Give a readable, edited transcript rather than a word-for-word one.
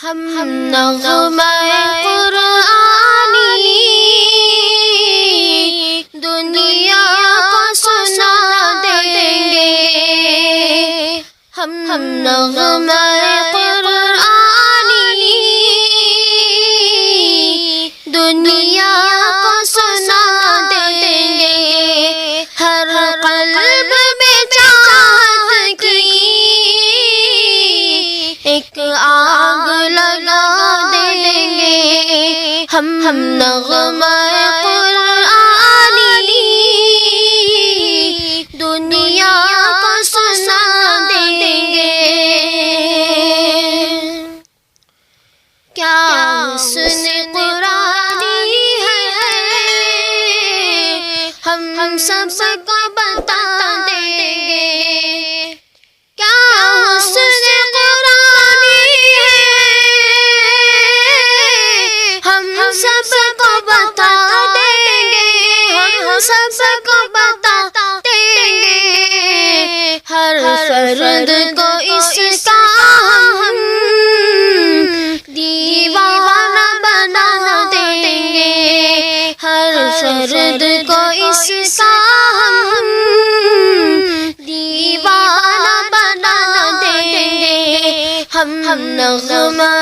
ہم نغمہ قرآنی دنیا کو سنا دیں گے، ہم نغمہ قرآنی دنیا کو سنا دیں گے، ہر قلب میں چاہت کی ایک آگ لگا دیں گے، ہم نغمہ قرآنی دنیا کو سنا دیں گے۔ کیا حسن قرآنی ہے ہم سب کو بتا دیں گے، کیا حسن قرآنی ہے ہم سب کو بتا دیں گے، ہم سب کو بتا دیں گے، ہر فرد کو اس کا ہم دیوانہ بنا دیں گے، ہر فرد کو اس کا ہم دیوانہ بنا دیں گے، ہم نغمہ